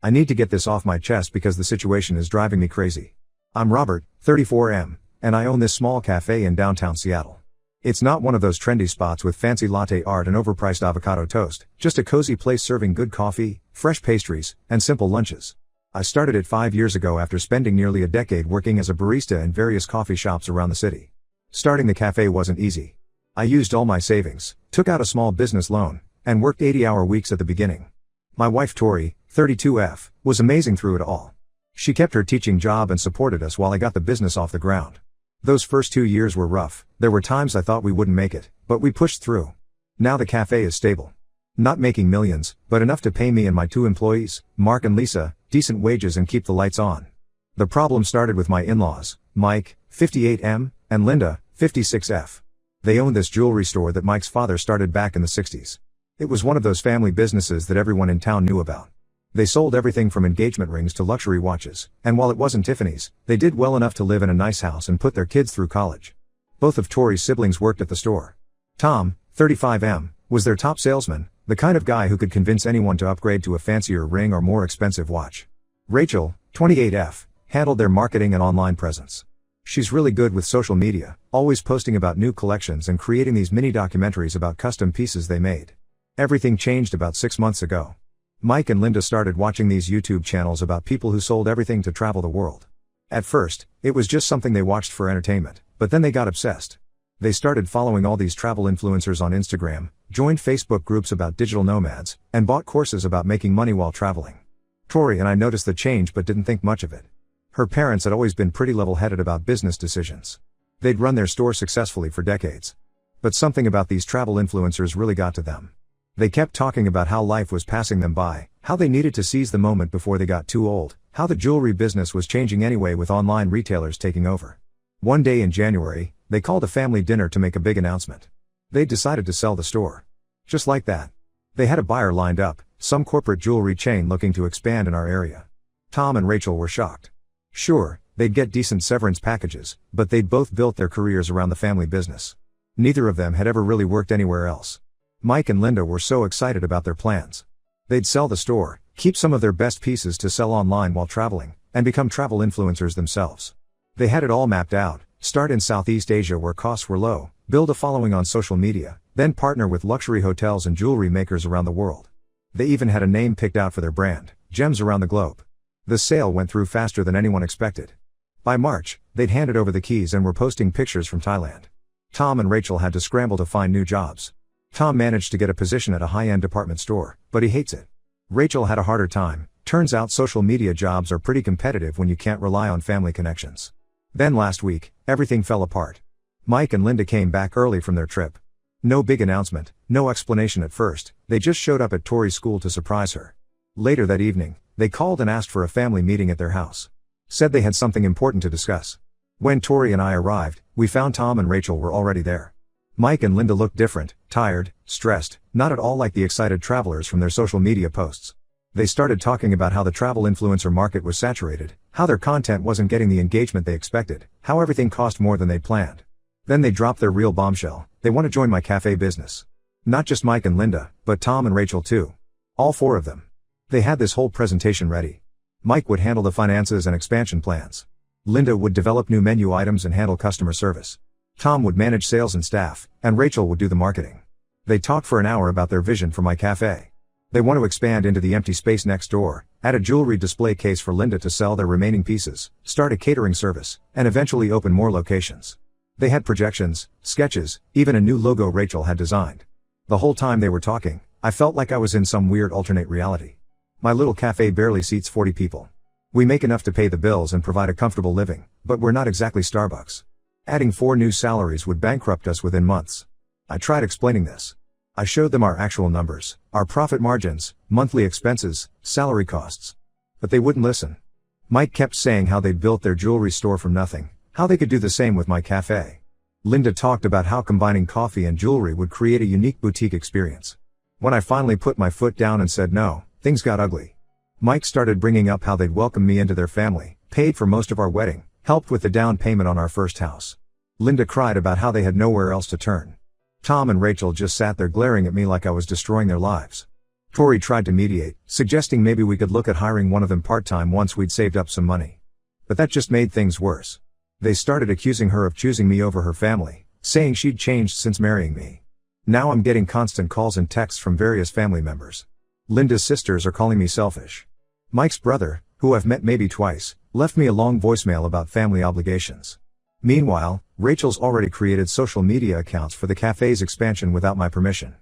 I need to get this off my chest because the situation is driving me crazy. I'm Robert, 34M, and I own this small cafe in downtown Seattle. It's not one of those trendy spots with fancy latte art and overpriced avocado toast, just a cozy place serving good coffee, fresh pastries, and simple lunches. I started it 5 years ago after spending nearly a decade working as a barista in various coffee shops around the city. Starting the cafe wasn't easy. I used all my savings, took out a small business loan, and worked 80-hour weeks at the beginning. My wife Tori, 32F, was amazing through it all. She kept her teaching job and supported us while I got the business off the ground. Those first 2 years were rough. There were times I thought we wouldn't make it, but we pushed through. Now the cafe is stable. Not making millions, but enough to pay me and my 2 employees, Mark and Lisa, decent wages and keep the lights on. The problem started with my in-laws, Mike, 58M, and Linda, 56F. They owned this jewelry store that Mike's father started back in the 60s. It was one of those family businesses that everyone in town knew about. They sold everything from engagement rings to luxury watches, and while it wasn't Tiffany's, they did well enough to live in a nice house and put their kids through college. Both of Tori's siblings worked at the store. Tom, 35M, was their top salesman, the kind of guy who could convince anyone to upgrade to a fancier ring or more expensive watch. Rachel, 28F, handled their marketing and online presence. She's really good with social media, always posting about new collections and creating these mini documentaries about custom pieces they made. Everything changed about 6 months ago. Mike and Linda started watching these YouTube channels about people who sold everything to travel the world. At first, it was just something they watched for entertainment, but then they got obsessed. They started following all these travel influencers on Instagram, joined Facebook groups about digital nomads, and bought courses about making money while traveling. Tori and I noticed the change but didn't think much of it. Her parents had always been pretty level-headed about business decisions. They'd run their store successfully for decades. But something about these travel influencers really got to them. They kept talking about how life was passing them by, how they needed to seize the moment before they got too old, how the jewelry business was changing anyway with online retailers taking over. One day in January, they called a family dinner to make a big announcement. They decided to sell the store. Just like that. They had a buyer lined up, some corporate jewelry chain looking to expand in our area. Tom and Rachel were shocked. Sure, they'd get decent severance packages, but they'd both built their careers around the family business. Neither of them had ever really worked anywhere else. Mike and Linda were so excited about their plans. They'd sell the store, keep some of their best pieces to sell online while traveling, and become travel influencers themselves. They had it all mapped out. Start in Southeast Asia where costs were low, build a following on social media, then partner with luxury hotels and jewelry makers around the world. They even had a name picked out for their brand, Gems Around the Globe. The sale went through faster than anyone expected. By March, they'd handed over the keys and were posting pictures from Thailand. Tom and Rachel had to scramble to find new jobs. Tom managed to get a position at a high-end department store, but he hates it. Rachel had a harder time. Turns out social media jobs are pretty competitive when you can't rely on family connections. Then last week, everything fell apart. Mike and Linda came back early from their trip. No big announcement, no explanation at first, they just showed up at Tori's school to surprise her. Later that evening, they called and asked for a family meeting at their house. Said they had something important to discuss. When Tori and I arrived, we found Tom and Rachel were already there. Mike and Linda looked different, tired, stressed, not at all like the excited travelers from their social media posts. They started talking about how the travel influencer market was saturated, how their content wasn't getting the engagement they expected, how everything cost more than they'd planned. Then they dropped their real bombshell: they want to join my cafe business. Not just Mike and Linda, but Tom and Rachel too. All 4 of them. They had this whole presentation ready. Mike would handle the finances and expansion plans. Linda would develop new menu items and handle customer service. Tom would manage sales and staff, and Rachel would do the marketing. They talked for an hour about their vision for my cafe. They want to expand into the empty space next door, add a jewelry display case for Linda to sell their remaining pieces, start a catering service, and eventually open more locations. They had projections, sketches, even a new logo Rachel had designed. The whole time they were talking, I felt like I was in some weird alternate reality. My little cafe barely seats 40 people. We make enough to pay the bills and provide a comfortable living, but we're not exactly Starbucks. Adding 4 new salaries would bankrupt us within months. I tried explaining this. I showed them our actual numbers, our profit margins, monthly expenses, salary costs. But they wouldn't listen. Mike kept saying how they'd built their jewelry store from nothing, how they could do the same with my cafe. Linda talked about how combining coffee and jewelry would create a unique boutique experience. When I finally put my foot down and said no, things got ugly. Mike started bringing up how they'd welcomed me into their family, paid for most of our wedding, helped with the down payment on our first house. Linda cried about how they had nowhere else to turn. Tom and Rachel just sat there glaring at me like I was destroying their lives. Tori tried to mediate, suggesting maybe we could look at hiring one of them part-time once we'd saved up some money. But that just made things worse. They started accusing her of choosing me over her family, saying she'd changed since marrying me. Now I'm getting constant calls and texts from various family members. Linda's sisters are calling me selfish. Mike's brother, who I've met maybe twice, left me a long voicemail about family obligations. Meanwhile, Rachel's already created social media accounts for the cafe's expansion without my permission.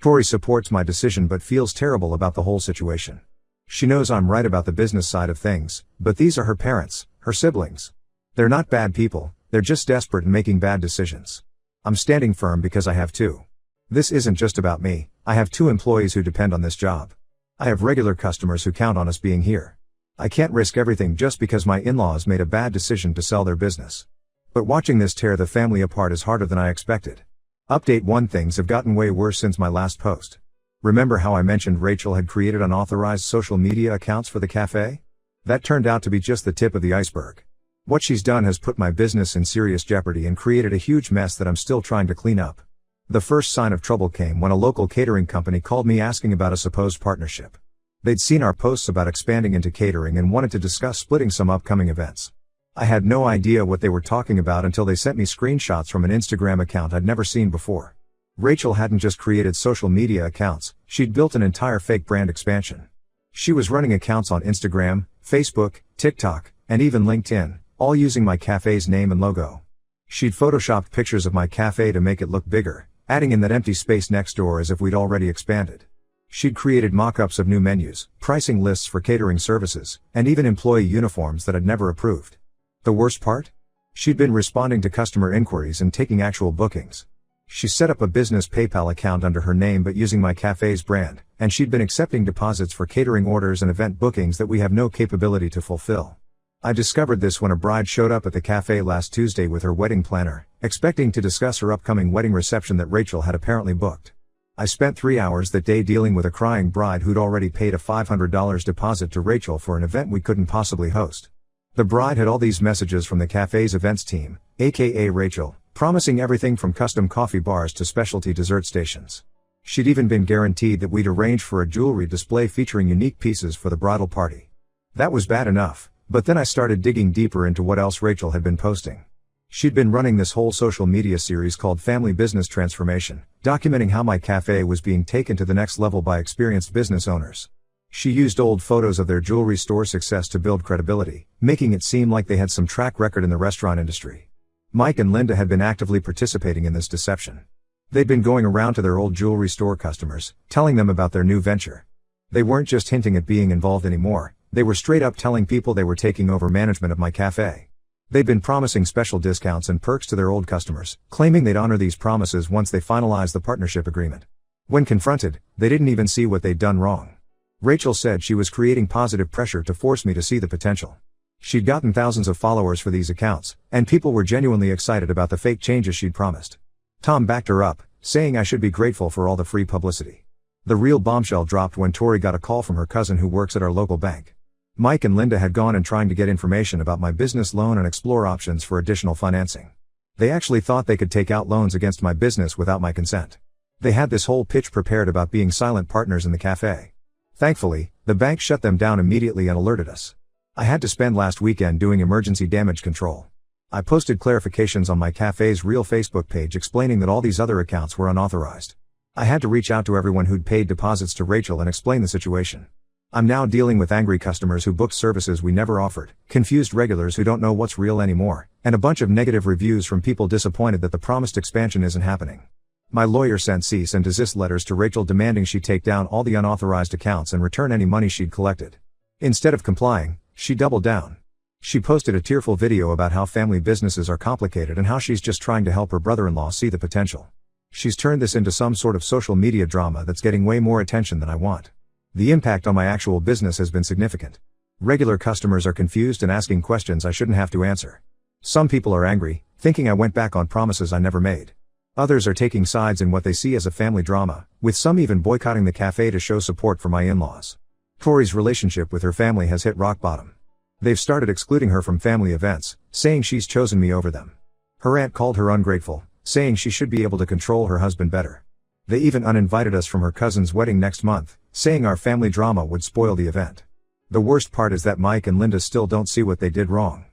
Tori supports my decision but feels terrible about the whole situation. She knows I'm right about the business side of things, but these are her parents, her siblings. They're not bad people, they're just desperate and making bad decisions. I'm standing firm because I have to. This isn't just about me, I have 2 employees who depend on this job. I have regular customers who count on us being here. I can't risk everything just because my in-laws made a bad decision to sell their business. But watching this tear the family apart is harder than I expected. Update 1: Things have gotten way worse since my last post. Remember how I mentioned Rachel had created unauthorized social media accounts for the cafe? That turned out to be just the tip of the iceberg. What she's done has put my business in serious jeopardy and created a huge mess that I'm still trying to clean up. The first sign of trouble came when a local catering company called me asking about a supposed partnership. They'd seen our posts about expanding into catering and wanted to discuss splitting some upcoming events. I had no idea what they were talking about until they sent me screenshots from an Instagram account I'd never seen before. Rachel hadn't just created social media accounts, she'd built an entire fake brand expansion. She was running accounts on Instagram, Facebook, TikTok, and even LinkedIn, all using my cafe's name and logo. She'd photoshopped pictures of my cafe to make it look bigger, adding in that empty space next door as if we'd already expanded. She'd created mock-ups of new menus, pricing lists for catering services, and even employee uniforms that I'd never approved. The worst part? She'd been responding to customer inquiries and taking actual bookings. She set up a business PayPal account under her name but using my cafe's brand, and she'd been accepting deposits for catering orders and event bookings that we have no capability to fulfill. I discovered this when a bride showed up at the cafe last Tuesday with her wedding planner, expecting to discuss her upcoming wedding reception that Rachel had apparently booked. I spent 3 hours that day dealing with a crying bride who'd already paid a $500 deposit to Rachel for an event we couldn't possibly host. The bride had all these messages from the cafe's events team, aka Rachel, promising everything from custom coffee bars to specialty dessert stations. She'd even been guaranteed that we'd arrange for a jewelry display featuring unique pieces for the bridal party. That was bad enough, but then I started digging deeper into what else Rachel had been posting. She'd been running this whole social media series called Family Business Transformation, documenting how my cafe was being taken to the next level by experienced business owners. She used old photos of their jewelry store success to build credibility, making it seem like they had some track record in the restaurant industry. Mike and Linda had been actively participating in this deception. They'd been going around to their old jewelry store customers, telling them about their new venture. They weren't just hinting at being involved anymore, they were straight up telling people they were taking over management of my cafe. They'd been promising special discounts and perks to their old customers, claiming they'd honor these promises once they finalized the partnership agreement. When confronted, they didn't even see what they'd done wrong. Rachel said she was creating positive pressure to force me to see the potential. She'd gotten thousands of followers for these accounts, and people were genuinely excited about the fake changes she'd promised. Tom backed her up, saying I should be grateful for all the free publicity. The real bombshell dropped when Tori got a call from her cousin who works at our local bank. Mike and Linda had gone and trying to get information about my business loan and explore options for additional financing. They actually thought they could take out loans against my business without my consent. They had this whole pitch prepared about being silent partners in the cafe. Thankfully, the bank shut them down immediately and alerted us. I had to spend last weekend doing emergency damage control. I posted clarifications on my cafe's real Facebook page explaining that all these other accounts were unauthorized. I had to reach out to everyone who'd paid deposits to Rachel and explain the situation. I'm now dealing with angry customers who booked services we never offered, confused regulars who don't know what's real anymore, and a bunch of negative reviews from people disappointed that the promised expansion isn't happening. My lawyer sent cease and desist letters to Rachel demanding she take down all the unauthorized accounts and return any money she'd collected. Instead of complying, she doubled down. She posted a tearful video about how family businesses are complicated and how she's just trying to help her brother-in-law see the potential. She's turned this into some sort of social media drama that's getting way more attention than I want. The impact on my actual business has been significant. Regular customers are confused and asking questions I shouldn't have to answer. Some people are angry, thinking I went back on promises I never made. Others are taking sides in what they see as a family drama, with some even boycotting the cafe to show support for my in-laws. Tori's relationship with her family has hit rock bottom. They've started excluding her from family events, saying she's chosen me over them. Her aunt called her ungrateful, saying she should be able to control her husband better. They even uninvited us from her cousin's wedding next month, saying our family drama would spoil the event. The worst part is that Mike and Linda still don't see what they did wrong.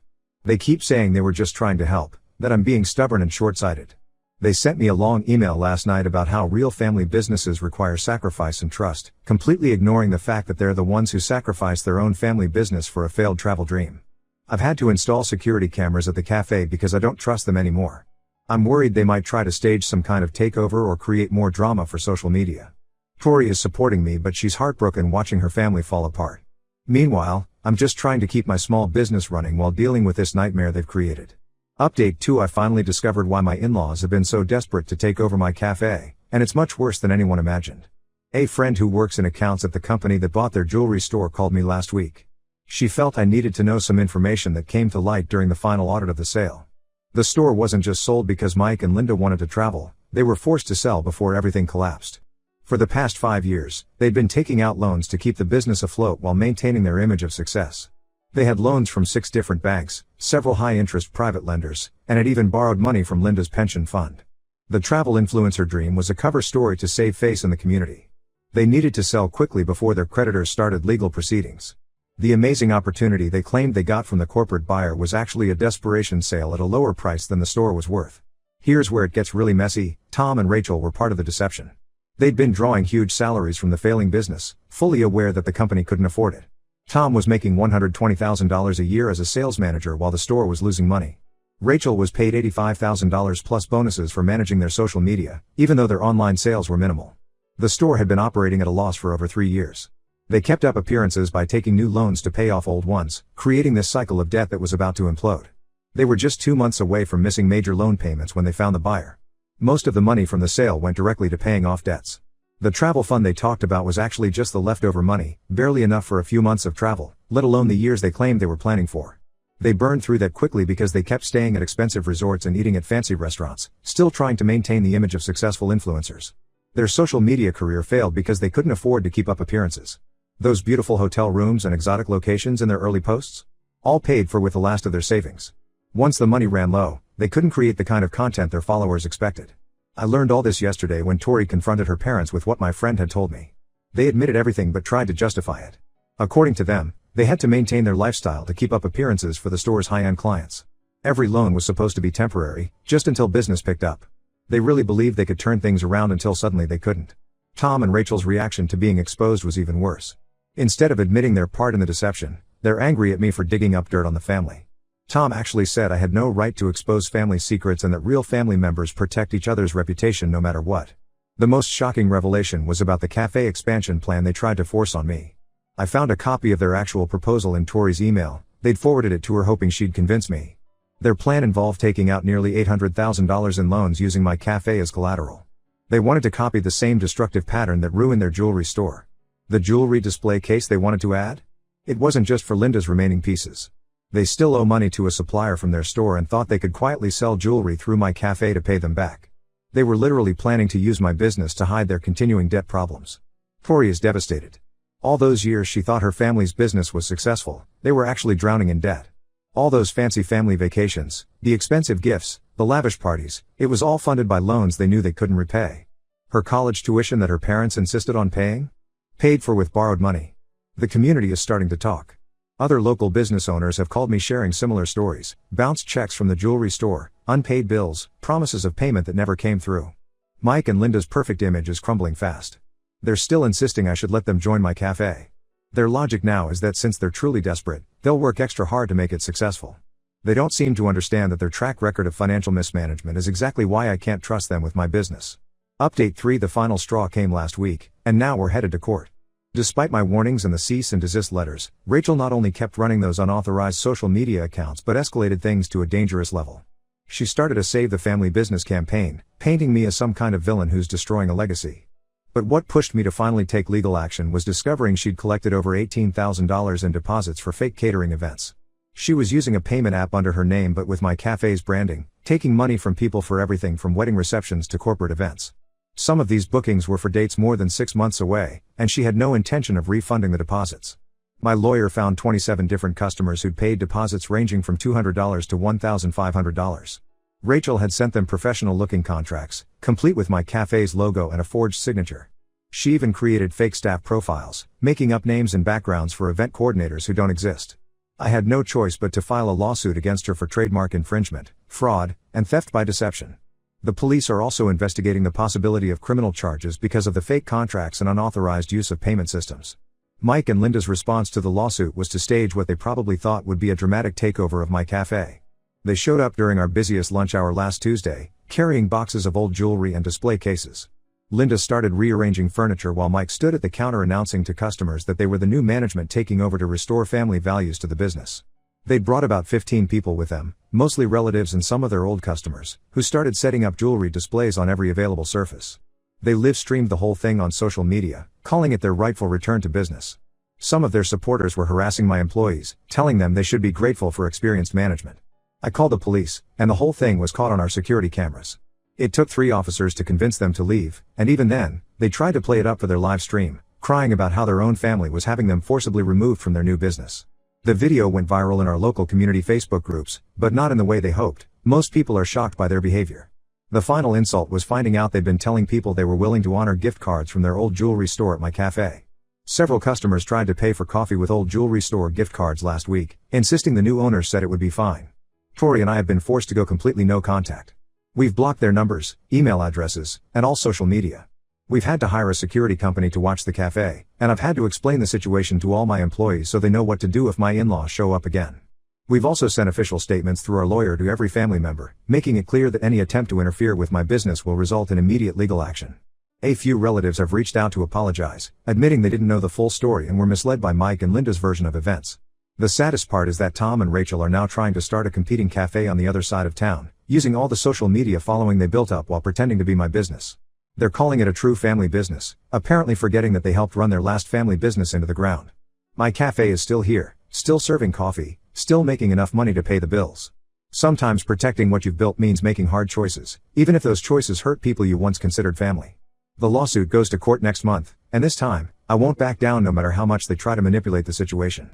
They keep saying they were just trying to help, that I'm being stubborn and short-sighted. They sent me a long email last night about how real family businesses require sacrifice and trust, completely ignoring the fact that they're the ones who sacrificed their own family business for a failed travel dream. I've had to install security cameras at the cafe because I don't trust them anymore. I'm worried they might try to stage some kind of takeover or create more drama for social media. Tori is supporting me, but she's heartbroken watching her family fall apart. Meanwhile, I'm just trying to keep my small business running while dealing with this nightmare they've created. Update 2: I finally discovered why my in-laws have been so desperate to take over my cafe, and it's much worse than anyone imagined. A friend who works in accounts at the company that bought their jewelry store called me last week. She felt I needed to know some information that came to light during the final audit of the sale. The store wasn't just sold because Mike and Linda wanted to travel, they were forced to sell before everything collapsed. For the past 5 years, they'd been taking out loans to keep the business afloat while maintaining their image of success. They had loans from 6 different banks, several high-interest private lenders, and had even borrowed money from Linda's pension fund. The travel influencer dream was a cover story to save face in the community. They needed to sell quickly before their creditors started legal proceedings. The amazing opportunity they claimed they got from the corporate buyer was actually a desperation sale at a lower price than the store was worth. Here's where it gets really messy: Tom and Rachel were part of the deception. They'd been drawing huge salaries from the failing business, fully aware that the company couldn't afford it. Tom was making $120,000 a year as a sales manager while the store was losing money. Rachel was paid $85,000 plus bonuses for managing their social media, even though their online sales were minimal. The store had been operating at a loss for over 3 years. They kept up appearances by taking new loans to pay off old ones, creating this cycle of debt that was about to implode. They were just 2 months away from missing major loan payments when they found the buyer. Most of the money from the sale went directly to paying off debts. The travel fund they talked about was actually just the leftover money, barely enough for a few months of travel, let alone the years they claimed they were planning for. They burned through that quickly because they kept staying at expensive resorts and eating at fancy restaurants, still trying to maintain the image of successful influencers. Their social media career failed because they couldn't afford to keep up appearances. Those beautiful hotel rooms and exotic locations in their early posts? All paid for with the last of their savings. Once the money ran low, they couldn't create the kind of content their followers expected. I learned all this yesterday when Tori confronted her parents with what my friend had told me. They admitted everything but tried to justify it. According to them, they had to maintain their lifestyle to keep up appearances for the store's high-end clients. Every loan was supposed to be temporary, just until business picked up. They really believed they could turn things around until suddenly they couldn't. Tom and Rachel's reaction to being exposed was even worse. Instead of admitting their part in the deception, they're angry at me for digging up dirt on the family. Tom actually said I had no right to expose family secrets and that real family members protect each other's reputation no matter what. The most shocking revelation was about the cafe expansion plan they tried to force on me. I found a copy of their actual proposal in Tori's email. They'd forwarded it to her hoping she'd convince me. Their plan involved taking out nearly $800,000 in loans using my cafe as collateral. They wanted to copy the same destructive pattern that ruined their jewelry store. The jewelry display case they wanted to add? It wasn't just for Linda's remaining pieces. They still owe money to a supplier from their store and thought they could quietly sell jewelry through my cafe to pay them back. They were literally planning to use my business to hide their continuing debt problems. Tori is devastated. All those years she thought her family's business was successful, they were actually drowning in debt. All those fancy family vacations, the expensive gifts, the lavish parties, it was all funded by loans they knew they couldn't repay. Her college tuition that her parents insisted on paying? Paid for with borrowed money. The community is starting to talk. Other local business owners have called me sharing similar stories: bounced checks from the jewelry store, unpaid bills, promises of payment that never came through. Mike and Linda's perfect image is crumbling fast. They're still insisting I should let them join my cafe. Their logic now is that since they're truly desperate, they'll work extra hard to make it successful. They don't seem to understand that their track record of financial mismanagement is exactly why I can't trust them with my business. Update 3: The final straw came last week, and now we're headed to court. Despite my warnings and the cease and desist letters, Rachel not only kept running those unauthorized social media accounts but escalated things to a dangerous level. She started a Save the Family business campaign, painting me as some kind of villain who's destroying a legacy. But what pushed me to finally take legal action was discovering she'd collected over $18,000 in deposits for fake catering events. She was using a payment app under her name but with my cafe's branding, taking money from people for everything from wedding receptions to corporate events. Some of these bookings were for dates more than 6 months away, and she had no intention of refunding the deposits. My lawyer found 27 different customers who'd paid deposits ranging from $200 to $1,500. Rachel had sent them professional-looking contracts, complete with my cafe's logo and a forged signature. She even created fake staff profiles, making up names and backgrounds for event coordinators who don't exist. I had no choice but to file a lawsuit against her for trademark infringement, fraud, and theft by deception. The police are also investigating the possibility of criminal charges because of the fake contracts and unauthorized use of payment systems. Mike and Linda's response to the lawsuit was to stage what they probably thought would be a dramatic takeover of my cafe. They showed up during our busiest lunch hour last Tuesday, carrying boxes of old jewelry and display cases. Linda started rearranging furniture while Mike stood at the counter announcing to customers that they were the new management taking over to restore family values to the business. They'd brought about 15 people with them, mostly relatives and some of their old customers, who started setting up jewelry displays on every available surface. They live-streamed the whole thing on social media, calling it their rightful return to business. Some of their supporters were harassing my employees, telling them they should be grateful for experienced management. I called the police, and the whole thing was caught on our security cameras. It took 3 officers to convince them to leave, and even then, they tried to play it up for their live stream, crying about how their own family was having them forcibly removed from their new business. The video went viral in our local community Facebook groups, but not in the way they hoped. Most people are shocked by their behavior. The final insult was finding out they'd been telling people they were willing to honor gift cards from their old jewelry store at my cafe. Several customers tried to pay for coffee with old jewelry store gift cards last week, insisting the new owners said it would be fine. Tori and I have been forced to go completely no contact. We've blocked their numbers, email addresses, and all social media. We've had to hire a security company to watch the cafe, and I've had to explain the situation to all my employees so they know what to do if my in-laws show up again. We've also sent official statements through our lawyer to every family member, making it clear that any attempt to interfere with my business will result in immediate legal action. A few relatives have reached out to apologize, admitting they didn't know the full story and were misled by Mike and Linda's version of events. The saddest part is that Tom and Rachel are now trying to start a competing cafe on the other side of town, using all the social media following they built up while pretending to be my business. They're calling it a true family business, apparently forgetting that they helped run their last family business into the ground. My cafe is still here, still serving coffee, still making enough money to pay the bills. Sometimes protecting what you've built means making hard choices, even if those choices hurt people you once considered family. The lawsuit goes to court next month, and this time, I won't back down no matter how much they try to manipulate the situation.